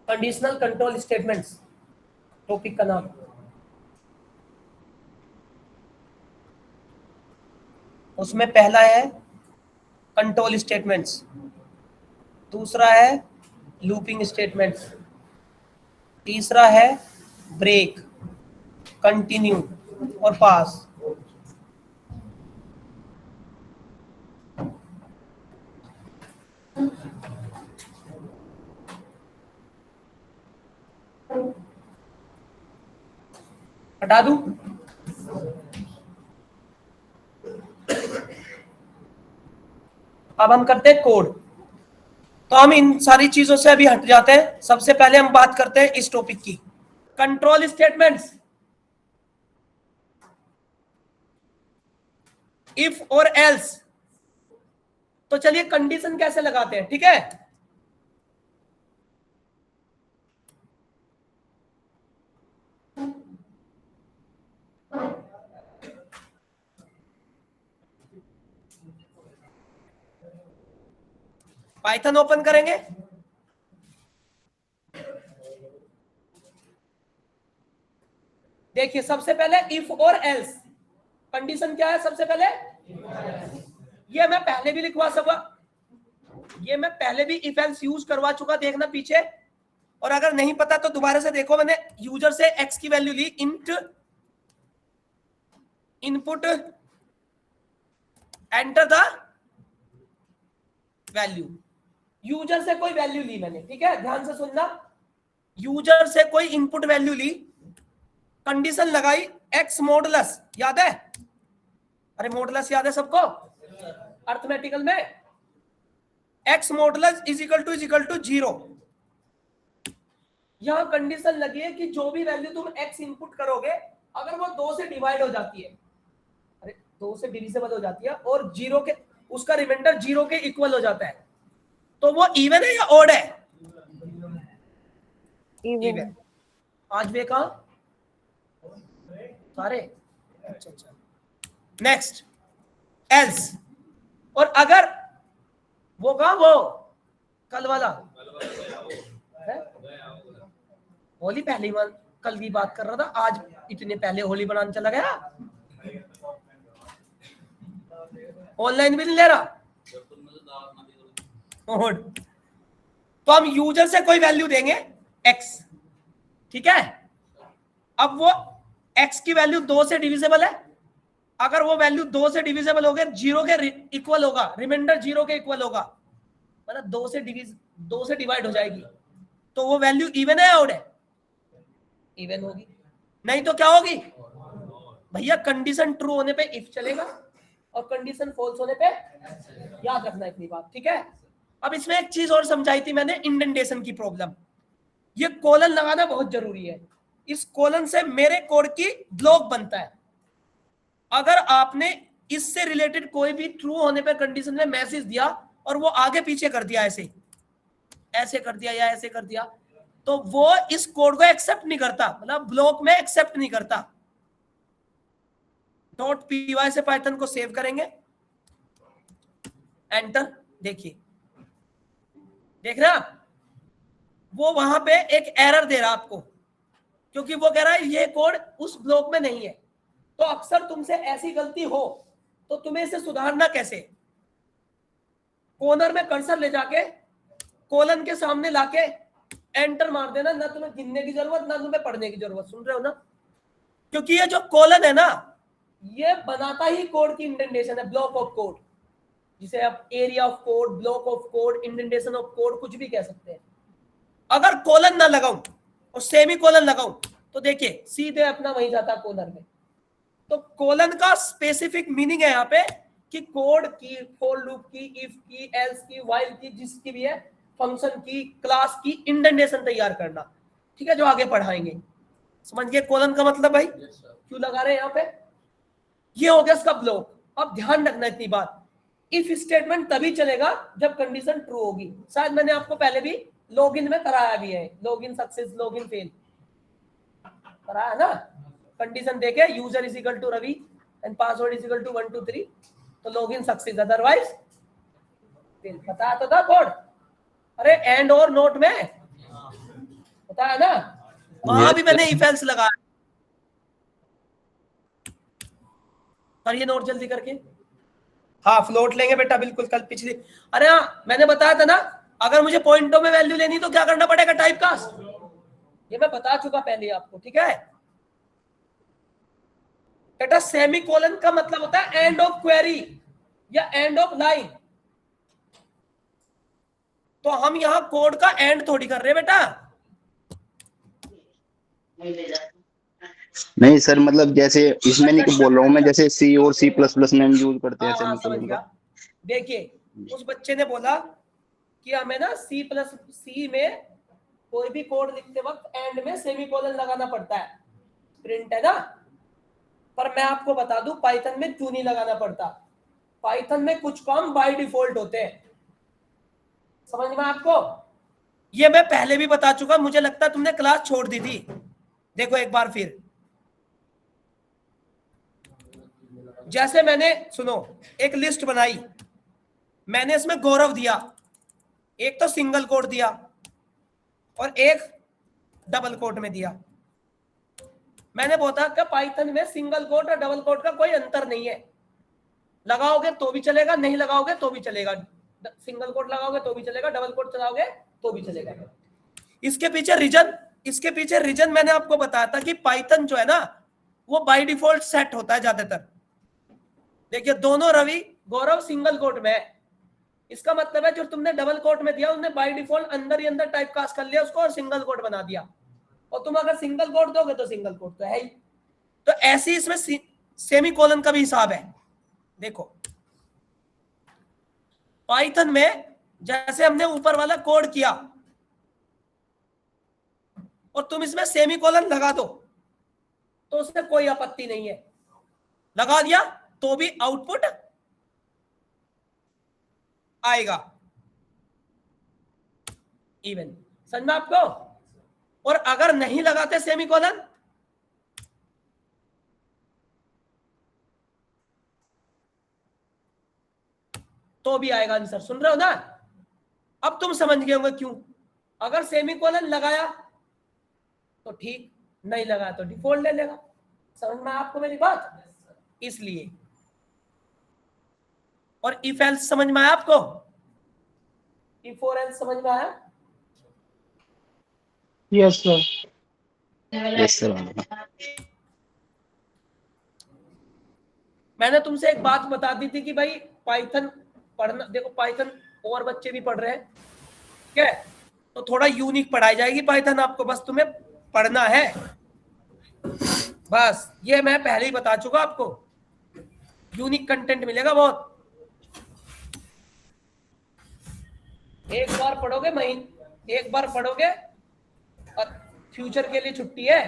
Conditional control statements topic का नाम। उसमें पहला है कंट्रोल स्टेटमेंट्स, दूसरा है लूपिंग स्टेटमेंट्स, तीसरा है ब्रेक, कंटिन्यू और पास। हटा दूं? अब हम करते हैं कोड। तो हम इन सारी चीजों से अभी हट जाते हैं। सबसे पहले हम बात करते हैं इस टॉपिक की, कंट्रोल स्टेटमेंट्स। इफ और एल्स। तो चलिए कंडीशन कैसे लगाते हैं, ठीक है। पाइथन ओपन करेंगे। देखिए सबसे पहले इफ और एल्स। कंडीशन क्या है सबसे पहले? ये मैं पहले भी लिखवा सकूंगा, ये मैं पहले भी इफ एल्स यूज करवा चुका, देखना पीछे। और अगर नहीं पता तो दोबारा से देखो, मैंने यूजर से एक्स की वैल्यू ली, int input enter the value. User से कोई वैल्यू ली मैंने, ठीक है, ध्यान से सुनना। यूजर से कोई इनपुट वैल्यू ली, कंडीशन लगाई एक्स मॉडुलस, याद है? अरे मॉडुलस याद है सबको अर्थमेटिकल में? X modulus is equal to 0। यहां कंडीशन लगी है कि जो भी वैल्यू तुम एक्स इनपुट करोगे, अगर वो 2 से डिवाइड हो जाती है, अरे 2 से डिविजिबल हो जाती है और 0 के, उसका रिमाइंडर 0 के इक्वल हो जाता है, तो वो इवन है या ऑड है? इवन। आज वे कहा सारे। अच्छा। Next else. और अगर वो कहा, वो कल वाला होली पहली बार कल की बात कर रहा था, आज इतने पहले होली बनाने चला गया। ऑनलाइन भी नहीं ले रहा। तो हम यूजर से कोई वैल्यू देंगे x, ठीक है। अब वो x की वैल्यू 2 से डिविजिबल है। अगर वो वैल्यू 2 से डिविजिबल हो गया, 0 के इक्वल होगा, रिमाइंडर 0 के इक्वल होगा, मतलब 2 से डिवाइड हो जाएगी, तो वो वैल्यू इवन है ऑड है? इवन होगी। नहीं तो क्या होगी भैया? कंडीशन ट्रू होने पे इफ चलेगा और कंडीशन फॉल्स होने पे, याद रखना इतनी बात, ठीक है। अब इसमें एक चीज और समझाई थी मैंने, इंडेंटेशन की प्रॉब्लम। ये कोलन लगाना बहुत जरूरी है। इस कोलन से मेरे कोड की ब्लॉक बनता है। अगर आपने इससे रिलेटेड कोई भी ट्रू होने पे कंडीशन में मैसेज दिया और वो आगे पीछे कर दिया, ऐसे कर दिया या ऐसे कर दिया, तो वो इस कोड को एक्सेप्ट नहीं करता, मतलब ब्लॉक में एक्सेप्ट नहीं करता। .py से पाइथन को सेव करेंगे, एंटर। देखिए, देख रहे हैं वो वहां पे एक एरर दे रहा आपको, क्योंकि वो कह रहा है ये कोड उस ब्लॉक में नहीं है। तो अक्सर तुमसे ऐसी गलती हो तो तुम्हें इसे सुधारना कैसे? कॉर्नर में कर्सर ले जाके कोलन के सामने लाके एंटर मार देना, ना तुम्हें गिनने की जरूरत, ना तुम्हें पढ़ने की जरूरत। सुन रहे हो ना? क्योंकि ये जो कोलन है ना, ये बनाता ही कोड की इंडेंटेशन है, ब्लॉक ऑफ कोड, जिसे आप area of code, block of code, indentation of code, कुछ भी कह सकते हैं। अगर कोलन ना लगाऊं और सेमी कोलन लगाऊं तो देखिए सीधे अपना वहीं जाता कोलन में। तो कोलन का स्पेसिफिक मीनिंग है यहाँ पे कि कोड की, फॉर लूप की, इफ की, एल्स की, व्हाइल की, जिसकी भी है, फंक्शन की, क्लास की इंडेंटेशन तैयार करना, ठीक है, जो आगे पढ़ाएंगे। समझ गए कोलन का मतलब भाई? क्यों लगा रहे हैं यहाँ पे? ये हो गया इसका ब्लॉक। अब ध्यान रखना इतनी बात, इफ स्टेटमेंट तभी चलेगा जब कंडीशन ट्रू होगी। शायद मैंने आपको पहले भी लॉगिन में कराया भी है, लॉगिन सक्सेस, लॉगिन फेल कराया ना। कंडीशन देके user is equal to Ravi and password is equal to 1 2 3, तो लॉगिन सक्सेस, अदरवाइज फेल। पता तो था कोड? अरे एंड और नोट में बताया ना, वहां भी मैंने इफ एल्स लगाया। और ये नोट जल्दी करके, हाँ फ्लोट लेंगे बेटा बिल्कुल, कल पिछली, अरे हाँ मैंने बताया था ना, अगर मुझे पॉइंटों में वैल्यू लेनी तो क्या करना पड़ेगा, टाइप कास्ट, ये मैं बता चुका पहले आपको, ठीक है बेटा। सेमीकोलन का मतलब होता है एंड ऑफ क्वेरी या एंड ऑफ लाइन, तो हम यहां कोड का एंड थोड़ी कर रहे हैं बेटा। नहीं सर, मतलब जैसे इसमें नहीं बोल रहा हूँ मैं, जैसे सी और सी प्लस प्लस में यूज करते हैं हाँ समझ सेमीकोलन गया। का। देखिए उस बच्चे ने बोला कि हमें ना सी प्लस सी में कोई भी कोड लिखते वक्त एंड में सेमीकोलन लगाना पड़ता है, प्रिंट है ना, पर मैं आपको बता दूं पाइथन में क्यों नहीं लगाना पड़ता। पाइथन में कुछ काम बाय डिफॉल्ट होते हैं, समझ में आपको, ये मैं पहले भी बता चुका, मुझे लगता है तुमने क्लास छोड़ दी थी। देखो एक बार फिर, जैसे मैंने सुनो एक लिस्ट बनाई, मैंने इसमें गौरव दिया, एक तो सिंगल कोट दिया और एक डबल कोट में दिया। मैंने बोला कि पाइथन में सिंगल कोट और डबल कोट का कोई अंतर नहीं है, लगाओगे तो भी चलेगा, नहीं लगाओगे तो भी चलेगा, सिंगल कोट लगाओगे तो भी चलेगा, डबल कोट चलाओगे तो भी चलेगा। इसके पीछे रीजन मैंने आपको बताया था कि पाइथन जो है ना वो बाय डिफॉल्ट सेट होता है ज्यादातर। देखिए दोनों रवि गौरव सिंगल कोट में है, इसका मतलब है जो तुमने डबल कोट में दिया उन्होंने बाय डिफॉल्ट अंदर ही अंदर टाइप कास्ट कर लिया उसको और सिंगल कोट बना दिया, और तुम अगर सिंगल कोट दोगे तो सिंगल कोट तो है ही। तो ऐसे इसमें सेमीकोलन का भी हिसाब है। देखो पाइथन में जैसे हमने ऊपर वाला कोड किया और तुम इसमें सेमीकोलन लगा दो तो उसमें कोई आपत्ति नहीं है, लगा दिया तो भी आउटपुट आएगा इवन, समझ आपको। और अगर नहीं लगाते सेमीकोलन तो भी आएगा आंसर, सुन रहे हो ना। अब तुम समझ गए होंगे क्यों, अगर सेमीकोलन लगाया तो ठीक, नहीं लगाया तो डिफॉल्ट ले लेगा, समझ में आपको मेरी बात, इसलिए। और इफ एल्स समझ में आया आपको, इफ और एल्स समझ में आया। Yes sir. Yes sir. मैंने तुमसे एक बात बता दी थी कि भाई पाइथन पढ़ना, देखो पाइथन और बच्चे भी पढ़ रहे हैं, ठीक है, तो थोड़ा यूनिक पढ़ाई जाएगी पाइथन आपको, बस तुम्हें पढ़ना है, बस ये मैं पहले ही बता चुका आपको, यूनिक कंटेंट मिलेगा बहुत। एक बार पढ़ोगे एक बार पढ़ोगे और फ्यूचर के लिए छुट्टी है,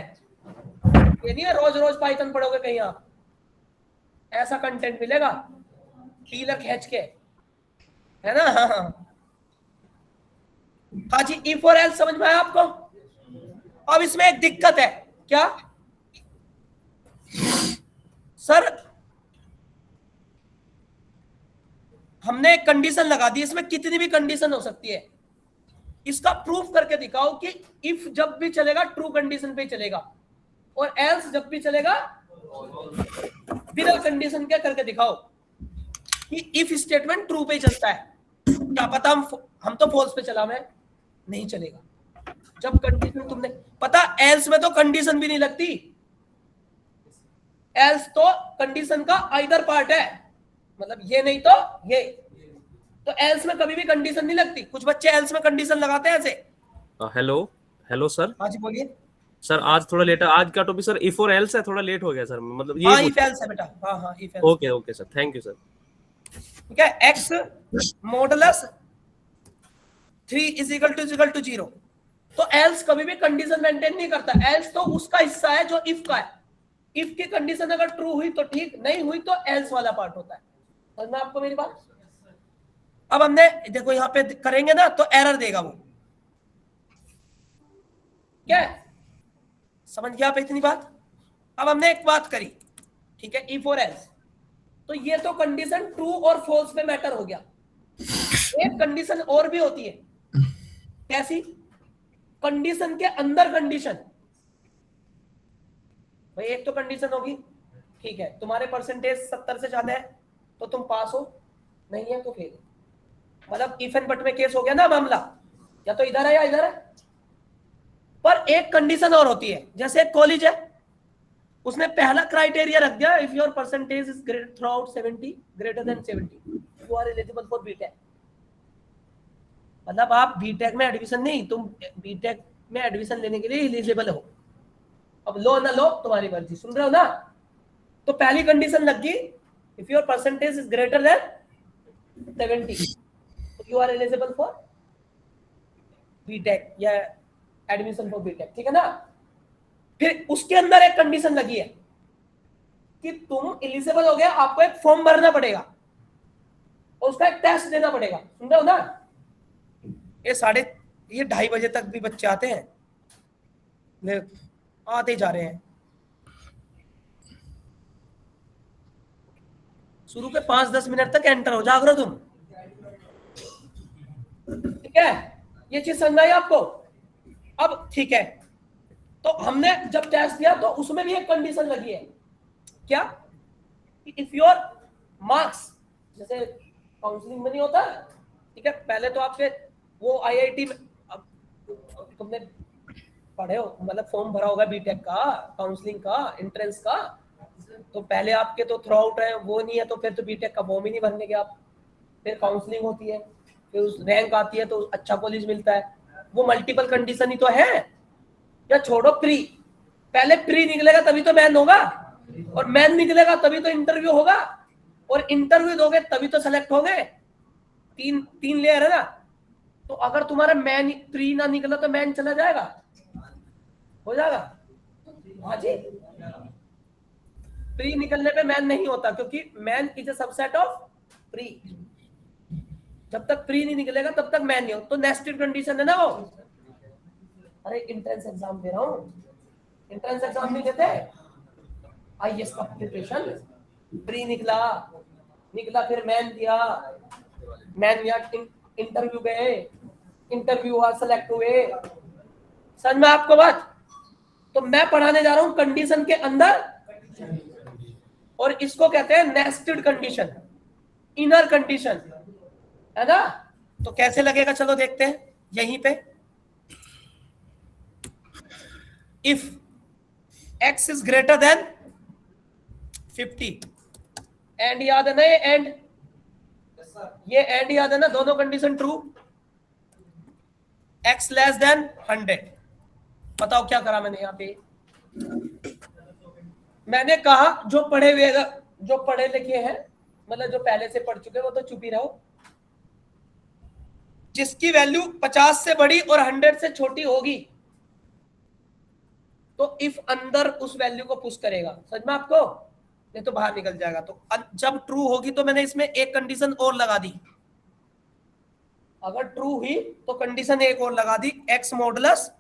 ये नहीं है रोज रोज पाइथन पढ़ोगे कहीं आप, ऐसा कंटेंट मिलेगा पीलर खींच के, है ना। हाँ जी, इफ और एल्स समझ में आया आपको। अब इसमें एक दिक्कत है, क्या सर, हमने एक कंडीशन लगा दी, इसमें कितनी भी कंडीशन हो सकती है, इसका प्रूफ करके दिखाओ कि इफ जब भी चलेगा ट्रू कंडीशन पे चलेगा और एल्स जब भी चलेगा बिना कंडीशन के, करके दिखाओ कि इफ स्टेटमेंट ट्रू पे चलता है, क्या पता हम तो फॉल्स पे चला, मैं नहीं चलेगा जब कंडीशन तुमने, पता एल्स में तो कंडीशन भी नहीं लगती, एल्स तो कंडीशन का आइदर पार्ट है, मतलब ये नहीं तो ये, तो एल्स में कभी भी कंडीशन नहीं लगती, कुछ बच्चे एल्स में कंडीशन लगाते हैं ऐसे। Hello sir. हाँ जी बोलिए सर आज थोड़ा लेट है, आज का टॉपिक सर इफ और एल्स है, थोड़ा लेट हो गया सर, मतलब ये हाँ इफ एल्स है बेटा, हाँ if else. Okay sir, thank you sir. ठीक है, एक्स मॉडुलस 3 = 0, तो एल्स कभी भी कंडीशन मेंटेन नहीं करता, एल्स तो उसका हिस्सा है जो इफ का है, इफ की कंडीशन अगर ट्रू हुई तो ठीक, नहीं हुई तो एल्स वाला पार्ट होता है, समझ में आपको मेरी बात। अब हमने देखो यहां पे करेंगे ना तो एरर देगा वो, क्या समझ गया आप इतनी बात। अब हमने एक बात करी, ठीक है, इफ और एल्स, तो ये तो कंडीशन ट्रू और फॉल्स पे मैटर हो गया, एक कंडीशन और भी होती है, कैसी, कंडीशन के अंदर कंडीशन। भाई एक तो कंडीशन होगी, ठीक है, तुम्हारे परसेंटेज 70 से ज्यादा है तो तुम पास हो, नहीं है तो फेल। मतलब इफ एंड बट में केस हो गया ना मामला, या तो इधर है या इधर है। पर एक कंडीशन और होती है, जैसे एक कॉलेज है, उसने पहला क्राइटेरिया रख दिया, if your percentage is greater throughout 70 greater than 70 you are eligible for BTech. मतलब आप बीटेक में एडमिशन नहीं, तुम बीटेक में एडमिशन लेने के लिए एलिजिबल हो। अब लो ना लो तुम्हारी मर्जी, सुन रहे हो ना। तो पहली कंडीशन लग गई, if your percentage is greater than 70 you are eligible for BTech या एडमिशन फॉर बीटेक, ठीक है ना। फिर उसके अंदर एक कंडीशन लगी है कि तुम एलिजिबल हो गए, आपको एक फॉर्म भरना पड़ेगा और उसका एक टेस्ट देना पड़ेगा, सुन रहे हो ना। ये 2:30 बजे तक भी बच्चे आते हैं, आते जा रहे हैं। शुरू के 5-10 मिनट तक एंटर हो जाओ तुम, ठीक है। ये चीज समझ आई आपको। अब ठीक है, तो हमने जब टेस्ट दिया तो उसमें भी एक कंडीशन लगी है, क्या, इफ योर मार्क्स, जैसे काउंसलिंग में नहीं होता, ठीक है, पहले तो आपके वो आईआईटी में, अब तुमने पढ़े हो, मतलब फॉर्म भरा होगा बीटेक का, काउंसलिंग का, एंट्रेंस का, तो पहले आपके तो थ्रू आउट है, वो नहीं है तो फिर तो बीटेक का फॉर्म ही नहीं भरने के आप। फिर काउंसलिंग होती है, फिर उस रैंक आती है तो अच्छा कॉलेज मिलता है। वो मल्टीपल कंडीशन ही तो है। या छोड़ो प्री, पहले प्री निकलेगा तभी तो मैन होगा, और मैन निकलेगा तभी तो इंटरव्यू होगा, और इंटरव्यू दोगे तभी तो सेलेक्ट होगे। तीन लेयर है ना। तो अगर तुम्हारा मैन प्री ना निकला तो मैन चला जाएगा, हो जाएगा। हाँ जी, प्री निकलने पे मैन नहीं होता, क्योंकि man is a subset of pre. जब तक प्री नहीं निकलेगा तब तक मैन नहीं हो। तो नेस्टेड कंडीशन है ना वो। अरे इंट्रेंस एग्जाम दे रहा हूँ, इंट्रेंस एग्जाम नहीं देते, आईएएस का प्रिपरेशन, प्री निकला फिर मैन दिया, मैन या इंटरव्यू गए, इंटरव्यू हुआ, सेलेक्ट हुए। समझ में आपको बात। तो मैं पढ़ाने जा रहा हूं कंडीशन के अंदर, और इसको कहते हैं नेस्टेड कंडीशन, इनर कंडीशन, है ना। तो कैसे लगेगा, चलो देखते हैं यहीं पे। If x is greater than 50, and याद है ना ये एंड, ये एंड याद है ना, दोनों condition true. x less than 100, बताओ क्या करा मैंने यहाँ पे। मैंने कहा जो पढ़े हुए, जो पढ़े लिखे हैं, मतलब जो पहले से पढ़ चुके वो तो चुप ही रहो। जिसकी वैल्यू 50 से बड़ी और 100 से छोटी होगी तो इफ अंदर उस वैल्यू को पुश करेगा, समझ में आपको, नहीं तो बाहर निकल जाएगा। तो जब ट्रू होगी तो मैंने इसमें एक कंडीशन और लगा दी। अगर ट्रू हुई तो कंडीशन एक और लगा दी, x मॉडुलस,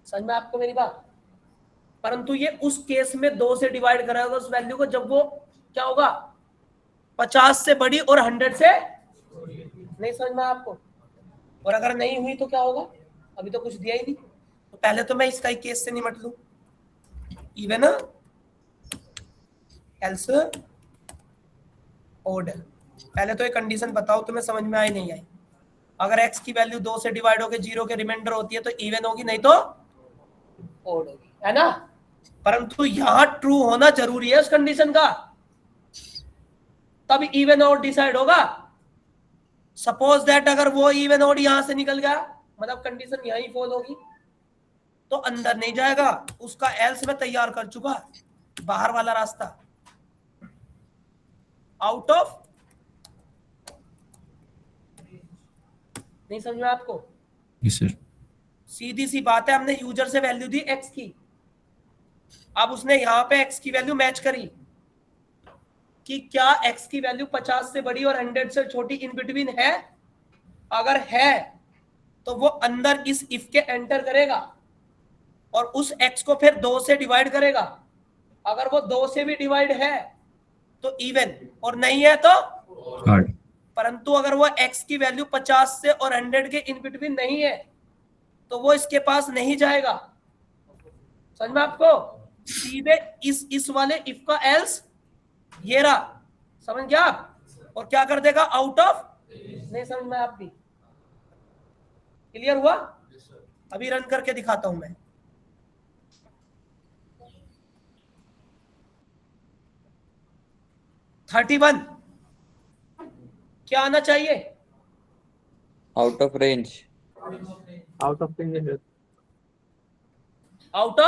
समझ में आपको मेरी बात। परंतु ये उस केस में 2 से डिवाइड कराएगा उस वैल्यू को, जब वो क्या होगा, 50 से बड़ी और 100 से नहीं, समझ में आपको। और अगर नहीं हुई तो क्या होगा, अभी तो कुछ दिया ही नहीं। तो पहले तो मैं इसका ही केस से निपट लूं, इवन एल्स ओड। पहले तो एक कंडीशन बताओ तुम्हें समझ में आई नहीं आई। अगर x की वैल्यू 2 से डिवाइड होकर 0 के रिमाइंडर होती है तो इवन होगी, नहीं तो ओड होगी, है ना। परंतु यहां ट्रू होना जरूरी है उस कंडीशन का, तब इवन ओड डिसाइड होगा। सपोज दैट अगर वो इवन ओड यहां से निकल गया, मतलब कंडीशन यहीं फॉल होगी, तो अंदर नहीं जाएगा, उसका एल्स में तैयार कर चुका, बाहर वाला रास्ता, आउट ऑफ। नहीं समझ में आपको। Yes sir. सीधी सी बात है, हमने यूजर से वैल्यू दी x की, अब उसने यहां पे x की वैल्यू मैच करी कि क्या x की वैल्यू 50 से बड़ी और 100 से छोटी इन बिटवीन है। अगर है तो वो अंदर इस इफ के एंटर करेगा और उस x को फिर 2 से डिवाइड करेगा। अगर वो 2 से भी डिवाइड है तो इवन, और नहीं है तो हार्ड। परंतु अगर वो x की वैल्यू 50 से और 100 के इन बिटवीन नहीं है तो वो इसके पास नहीं जाएगा। समझ में आपको? सीधे इस वाले इफ का एल्स ये रहा, समझ गया आप? और क्या कर देगा? Out of. नहीं समझ में आप भी? क्लियर हुआ? अभी रन करके दिखाता हूं मैं। $31 क्या आना चाहिए? Out of range. Out of range. Out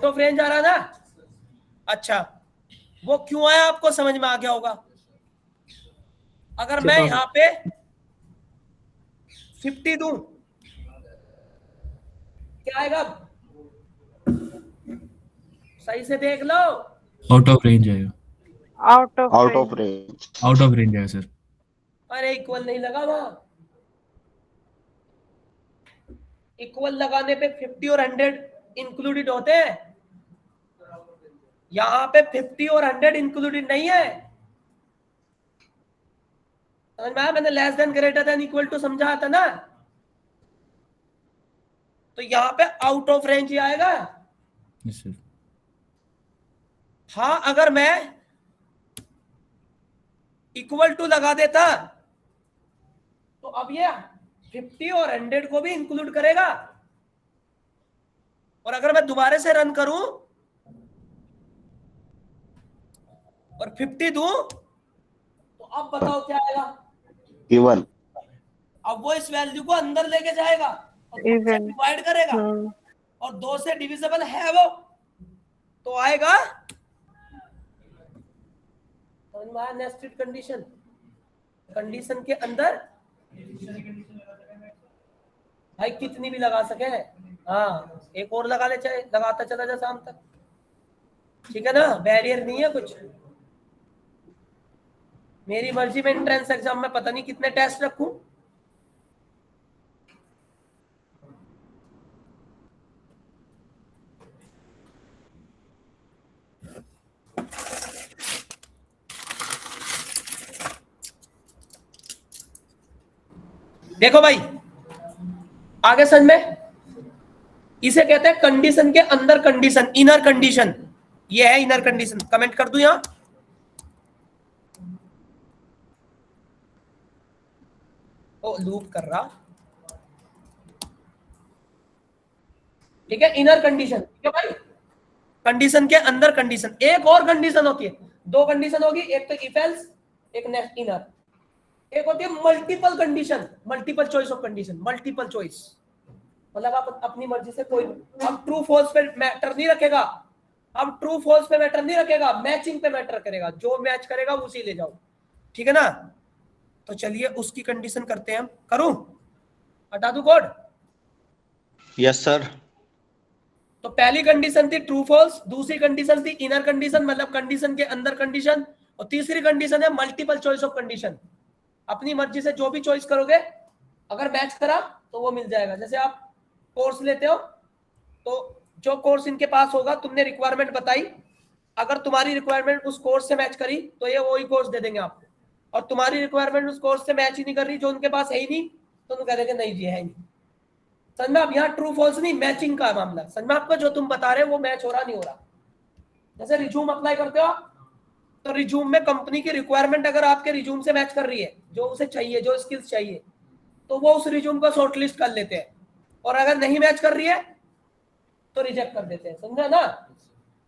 of range आ रहा ना? अच्छा, वो क्यों आया आपको समझ में आ गया होगा। अगर मैं यहां पे 50 दूं क्या आएगा? सही से देख लो। आउट ऑफ रेंज आएगा। Out of range. Out of range आएगा सर। अरे इक्वल नहीं लगा वहां। इक्वल लगाने पे 50 और 100 इंक्लूडेड होते हैं, यहां पे 50 और 100 इंक्लूडेड नहीं है। समझ में आया? मैंने less than greater than equal to समझा था ना, तो यहां पे आउट ऑफ रेंज ही आएगा। Yes sir. हाँ, अगर मैं इक्वल टू लगा देता तो अब ये 50 और 100 को भी इंक्लूड करेगा। और अगर मैं दोबारा से रन करूं और 50 दूं तो अब बताओ क्या आएगा? इवन। अब वो इस वैल्यू को अंदर लेके जाएगा और डिवाइड करेगा और 2 से डिविजिबल है वो तो आएगा। नेस्टेड कंडीशन, कंडीशन के अंदर भाई कितनी भी लगा सके। हाँ, एक और लगा ले, चाहे लगाता चला जा शाम तक, ठीक है ना? बैरियर नहीं है कुछ। मेरी मर्जी में एंट्रेंस एग्जाम में पता नहीं कितने टेस्ट रखूं। देखो भाई आगे समझ में, इसे कहते हैं कंडीशन के अंदर कंडीशन, इनर कंडीशन। ये है इनर कंडीशन। कमेंट कर दूं यहां? ओ लूप कर रहा, ठीक है। इनर कंडीशन, ठीक है भाई। कंडीशन के अंदर कंडीशन। एक और कंडीशन होती है, 2 कंडीशन होगी, एक तो इफ एल्स, एक नेक्स्ट इनर। एक होती है multiple condition, multiple choice of condition. Multiple choice मतलब आप अपनी मर्जी से कोई, अब ट्रू फॉल्स पे मैटर नहीं रखेगा। अब ट्रू फॉल्स पे मैटर नहीं रखेगा, मैचिंग पे मैटर करेगा। जो मैच करेगा उसी ले जाओ, ठीक है ना? तो चलिए उसकी कंडीशन करते हैं हम। करूं? हटा दूं कोड? Yes sir. तो पहली कंडीशन थी ट्रू फॉल्स, दूसरी कंडीशन थी इनर कंडीशन मतलब कंडीशन के अंदर कंडीशन, और तीसरी कंडीशन है मल्टीपल चॉइस ऑफ कंडीशन। अपनी मर्जी से जो भी चॉइस करोगे, अगर मैच करा तो वो मिल जाएगा। जैसे आप कोर्स लेते हो तो जो कोर्स इनके पास होगा, तुमने रिक्वायरमेंट बताई, अगर तुम्हारी रिक्वायरमेंट उस कोर्स से मैच करी तो ये वही कोर्स दे देंगे आपको। और तुम्हारी रिक्वायरमेंट उस कोर्स से मैच ही नहीं कर रही, जो उनके पास है ही नहीं, तो तुम कह देंगे नहीं जी है नहीं। समझ में? अब यहाँ ट्रू फॉल्स नहीं, मैचिंग का मामला। समझ में आपको? जो तुम बता रहे हो वो मैच हो रहा नहीं हो रहा। जैसे रिज्यूम अप्लाई करते हो तो रिज्यूम में कंपनी की रिक्वायरमेंट अगर आपके रिज्यूम से मैच कर रही है, जो उसे चाहिए, जो स्किल्स चाहिए, तो वो उस रिज्यूम को शॉर्टलिस्ट कर लेते हैं। और अगर नहीं मैच कर रही है तो रिजेक्ट कर देते हैं। समझा ना?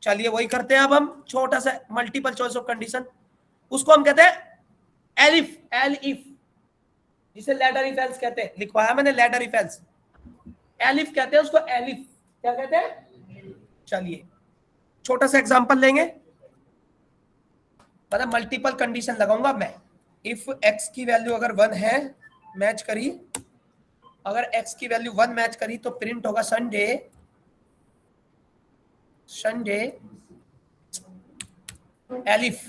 चलिए वही करते हैं अब हम। छोटा सा मल्टीपल चॉइस ऑफ कंडीशन, उसको हम कहते हैं एलिफ, एल इफ, जिसे लेटर इफ एल्स कहते हैं। लिखवाया मैंने लेटर इफ एल्स, एलिफ कहते हैं उसको। एलिफ क्या कहते हैं? चलिए छोटा सा एग्जांपल लेंगे, मतलब मल्टीपल कंडीशन लगाऊंगा मैं। इफ x की वैल्यू अगर 1 है, मैच करी, अगर x की वैल्यू 1 मैच करी तो प्रिंट होगा संडे, संडे एलिफ।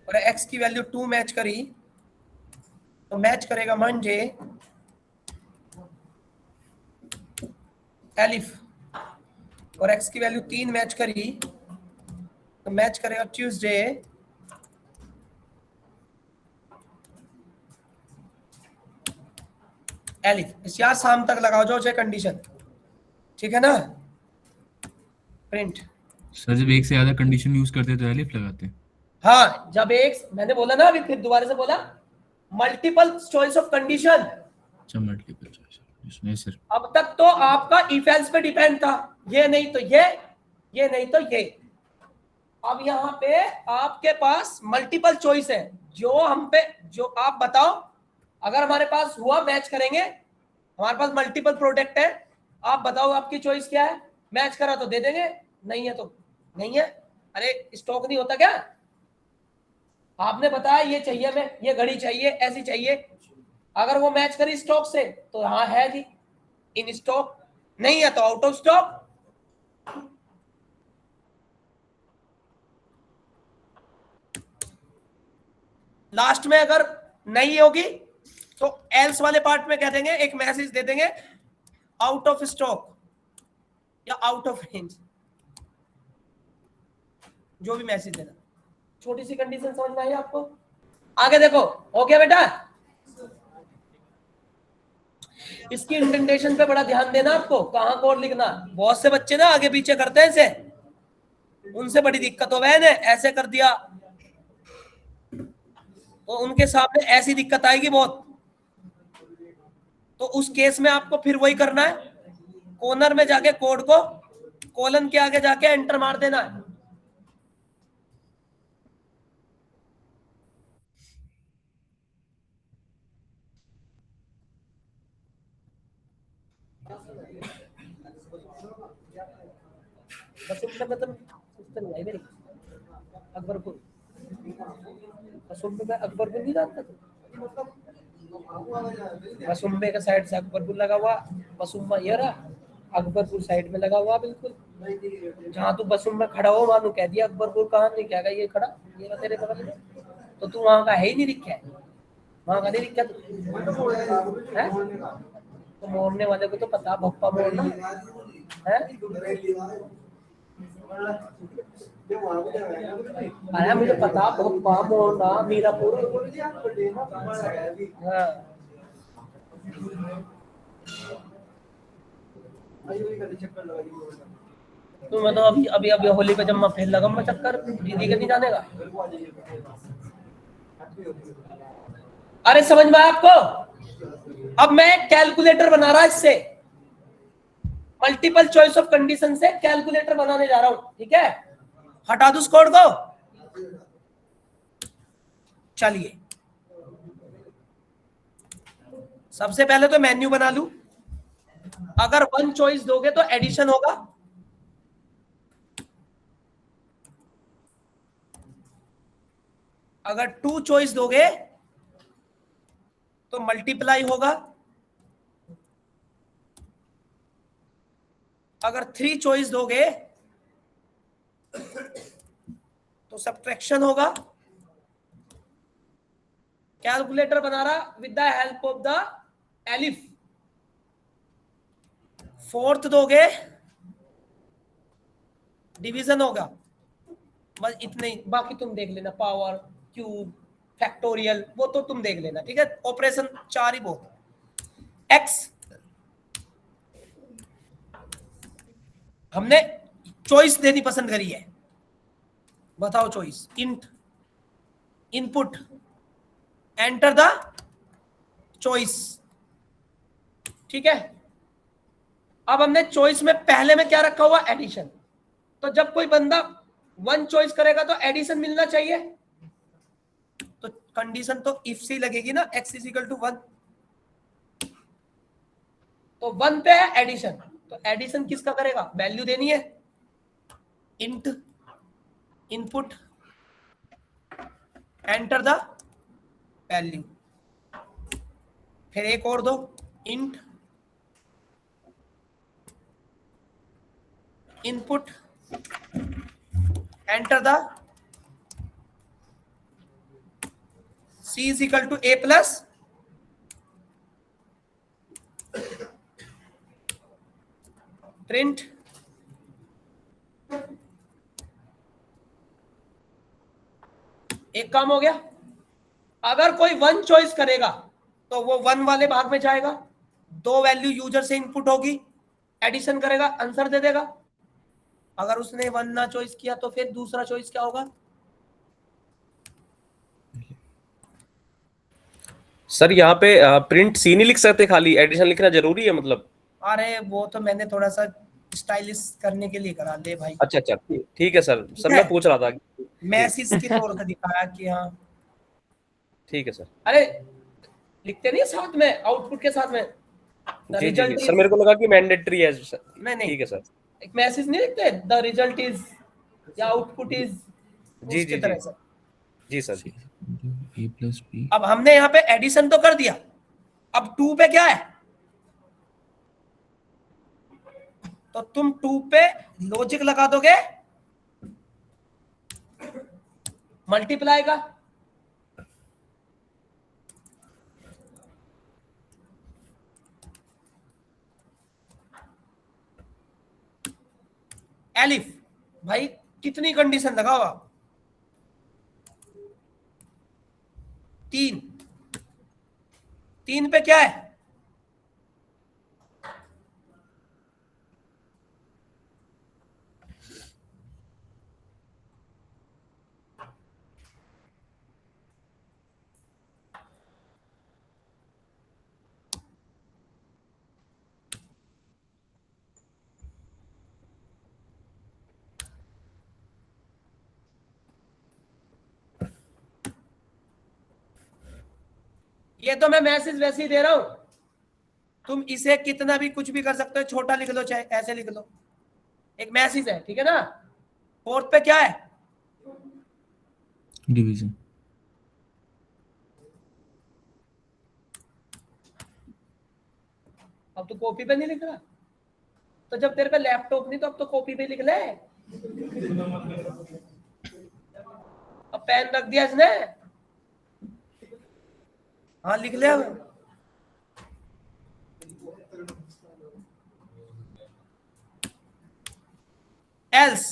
और x की वैल्यू 2 मैच करी तो मैच करेगा मंडे एलिफ। और x की वैल्यू 3 मैच करी तो मैच करेगा ट्यूसडे एलिफ, इस यार शाम तक लगाओ जो चाहे कंडीशन, ठीक है ना। प्रिंट, सर जब एक से ज्यादा कंडीशन यूज करते हैं तो एलिफ लगाते हैं। हाँ जब एक, मैंने बोला ना अभी फिर दोबारा से बोला, मल्टीपल चॉइस ऑफ कंडीशन। अच्छा मल्टीपल चॉइस, नहीं सर। अब तक तो आपका इफ एल्स पे डिपेंड था, ये नहीं तो ये नहीं तो ये। अब यहाँ पे आपके पास मल्टीपल चॉइस है, जो हम पे, जो आप बताओ, अगर हमारे पास हुआ मैच करेंगे, हमारे पास मल्टीपल प्रोडक्ट है, आप बताओ आपकी चॉइस क्या है, मैच करा तो दे देंगे, नहीं है तो नहीं है। अरे स्टॉक नहीं होता क्या, आपने बताया ये चाहिए, मैं ये घड़ी चाहिए, ऐसी चाहिए, अगर वो मैच करी स्टॉक से तो हाँ है जी इन स्टॉक, नहीं है तो आउट ऑफ स्टॉक। लास्ट में अगर नहीं होगी तो एल्स वाले पार्ट में कह देंगे, एक मैसेज दे देंगे आउट ऑफ स्टॉक या आउट ऑफ रेंज, जो भी मैसेज देना। छोटी सी कंडीशन समझ में आई आपको? आगे देखो, हो गया बेटा? इसकी इंडेंटेशन पे बड़ा ध्यान देना आपको, कहां कोड लिखना। बहुत से बच्चे ना आगे पीछे करते हैं इसे, उनसे बड़ी दिक्कत हो बहन है, ऐसे कर दिया तो उनके सामने ऐसी दिक्कत आएगी बहुत। तो उस केस में आपको फिर वही करना है, कॉर्नर में जाके कोड को कोलन के आगे जाके एंटर मार देना है। अकबरपुर, बसुम्बे में अकबरपुर नहीं जानता था, बसुम्बे का साइड से अकबरपुर लगा हुआ, बसुम्बा ये रहा, अकबरपुर साइड में लगा हुआ बिल्कुल। जहाँ तू बसुम्बा खड़ा हो वहां कह दिया अकबरपुर कहाँ नहीं, क्या ये खड़ा, ये रहा तेरे बगल में, तो तू वहां का है ही नहीं दिखा है, वहां का नहीं दिखा है। तो मोड़ने वाले को तो पता, भप्पा मोड़ना है। अरे मुझे पता, भप्पा मोड़ना मीरापुर। हाँ तो मैं तो अभी अभी अभी होली पे जब मैं फिर लगम चक्कर, दीदी के नहीं जाने का। अरे समझ में आया आपको? अब मैं कैलकुलेटर बना रहा इससे, मल्टीपल चॉइस ऑफ कंडीशन से कैलकुलेटर बनाने जा रहा हूं, ठीक है। हटा दो उस कोड को, चलिए सबसे पहले तो मेन्यू बना लूं। अगर 1 चॉइस दोगे तो एडिशन होगा, अगर 2 चॉइस दोगे तो मल्टीप्लाई होगा, अगर 3 चॉइस दोगे तो सब्ट्रैक्शन होगा। कैलकुलेटर बना रहा with the help of the elif. 4th दोगे डिवीजन होगा, बस इतने ही, बाकी तुम देख लेना, पावर, क्यूब, फैक्टोरियल, वो तो तुम देख लेना, ठीक है। ऑपरेशन 4 ही बहुत। एक्स हमने चॉइस देनी पसंद करी है, बताओ choice. Int input enter the choice, ठीक है। अब हमने चॉइस में पहले में क्या रखा हुआ, एडिशन। तो जब कोई बंदा 1 चॉइस करेगा तो एडिशन मिलना चाहिए, तो कंडीशन तो इफ से लगेगी ना, x = 1, तो 1 पे है एडिशन, तो एडिशन किसका करेगा, वैल्यू देनी है, int input enter the value. फिर एक और दो, int input enter the c = a plus print एक काम हो गया। अगर कोई 1 चॉइस करेगा तो वो 1 वाले भाग में जाएगा, दो वैल्यू यूजर से इनपुट होगी, एडिशन करेगा, आंसर दे देगा। अगर उसने 1 ना चॉइस किया तो फिर दूसरा चॉइस क्या होगा? सर यहाँ पे प्रिंट सी नहीं लिख सकते, खाली एडिशन लिखना जरूरी है मतलब? अरे वो तो मैंने थोड़ा सा स्टाइलिश करने के लिए करा दे भाई। अच्छा अच्छा, ठीक है सर। सर मैं पूछ रहा था। मैसेज के तौर पर दिखाया कि हाँ। ठीक है सर। अरे लिखते नहीं साथ में, आउटपुट के साथ में द जी जी रिजल्ट जी इज। सर, मेरे को लगा कि मैंडेटरी है सर। नहीं ठीक है सर। एक मैसेज नहीं लिखते द रिजल्ट इज या आउटपुट इज, जी उसकी जी तरह जी से। जी सर। ए प्लस बी। अब हमने यहाँ पे एडिशन तो कर दिया, अब 2 पे क्या है? तो तुम 2 पे लॉजिक लगा दोगे मल्टीप्लाई का। एलिफ भाई कितनी कंडीशन लगाओ आप? 3। 3 पे क्या है? ये तो मैं मैसेज वैसे ही दे रहा हूं, तुम इसे कितना भी कुछ भी कर सकते हो, छोटा लिख लो चाहे ऐसे लिख लो, एक मैसेज है, ठीक है ना? 4 पे क्या है? डिवीजन। अब तो कॉपी पे नहीं लिख रहा, तो जब तेरे पे लैपटॉप नहीं तो अब तो कॉपी पे लिख ले। अब पेन रख दिया इसने, हाँ लिख ले अब। एल्स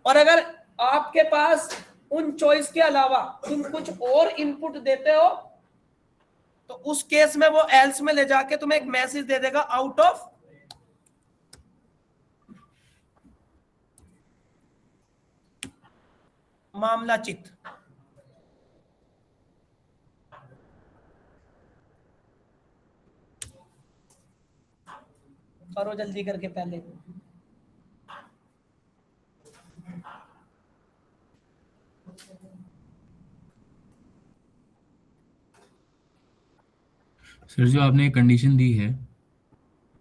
और अगर आपके पास उन चॉइस के अलावा तुम कुछ और इनपुट देते हो तो उस केस में वो एल्स में ले जाके तुम्हें एक मैसेज दे देगा आउट ऑफ मामला चित। करो जल्दी करके पहले। सर जो आपने कंडीशन दी है,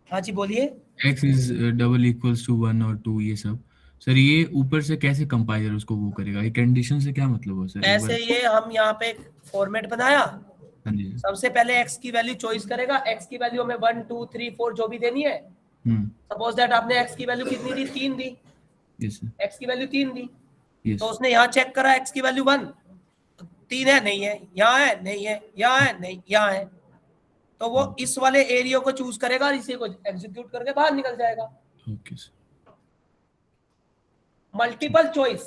हाँ जी बोलिए। x is double equals to 1 और 2, ये सब सर ये ऊपर से कैसे कंपाइलर उसको वो करेगा? ये कंडीशन से क्या मतलब है सर? ऐसे ये हम यहाँ पे एक फॉर्मेट बनाया, हाँ जी सर। सबसे पहले x की वैल्यू चॉइस करेगा, x की वैल्यू हमें 1 2 3 4 जो भी देनी है। सपोज दैट आपने x की वैल्यू कितनी दी? 3 दी। Yes sir. x की वैल्यू 3 दी, यस। तो उसने यहाँ चेक करा x की वैल्यू 1, 3 है नहीं है, यहाँ है नहीं है, यहाँ है नहीं, यहाँ है, तो वो इस वाले एरिया को चूज करेगा और इसी को एग्जीक्यूट करके बाहर निकल जाएगा। Okay sir. मल्टीपल चॉइस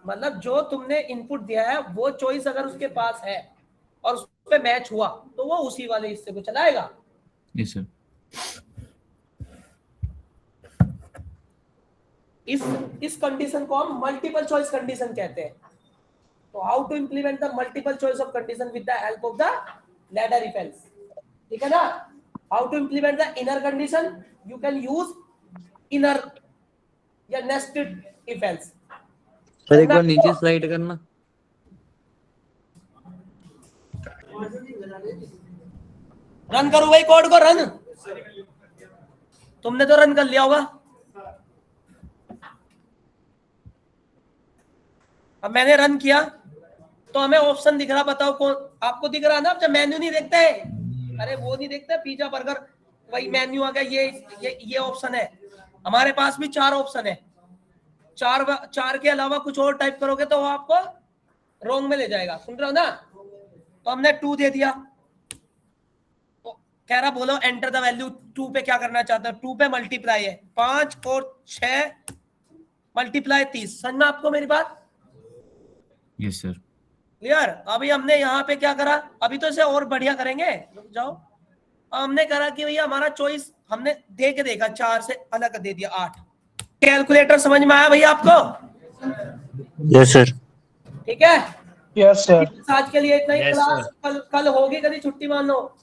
मतलब जो तुमने इनपुट दिया है वो चॉइस अगर उसके पास है और उस पे मैच हुआ तो वो उसी वाले हिस्से को चलाएगा। Yes sir. इस कंडीशन को हम मल्टीपल चॉइस कंडीशन कहते हैं। तो how to implement the multiple choice of condition with the help of the ladder if else, ठीक है ना? How to implement the inner condition, you can use inner या नेस्टेड इफ एल्स। सर एक बार नीचे स्लाइड करना। Run करो भाई कोड को, रन। तुमने तो रन कर लिया होगा। अब मैंने रन किया तो हमें ऑप्शन दिख रहा, बताओ कौन आपको दिख रहा ना? जब मेन्यू नहीं देखते है, अरे वो नहीं देखते पिज्जा बर्गर, वही मेन्यू आ गया, ये ऑप्शन है। हमारे पास भी 4 ऑप्शन है, 4 के अलावा कुछ और टाइप करोगे तो वो आपको रॉन्ग में ले जाएगा, सुन रहे हो ना? तो हमने 2 दे दिया, तो कह रहा बोलो एंटर द वैल्यू। 2 पे क्या करना चाहते हो? 2 पे मल्टीप्लाई है, 5 और 6 मल्टीप्लाई 30। समझ में आपको मेरी बात? Yes sir. क्लियर? अभी हमने यहाँ पे क्या करा, अभी तो इसे और बढ़िया करेंगे, रुक जाओ। हमने करा कि भैया हमारा चॉइस हमने दे के देखा, 4 से अलग दे दिया 8। कैलकुलेटर समझ में आया भैया आपको? Yes sir. ठीक है, यस सर। आज के लिए इतना ही। Yes, class sir. कल होगी, कभी छुट्टी मान लो।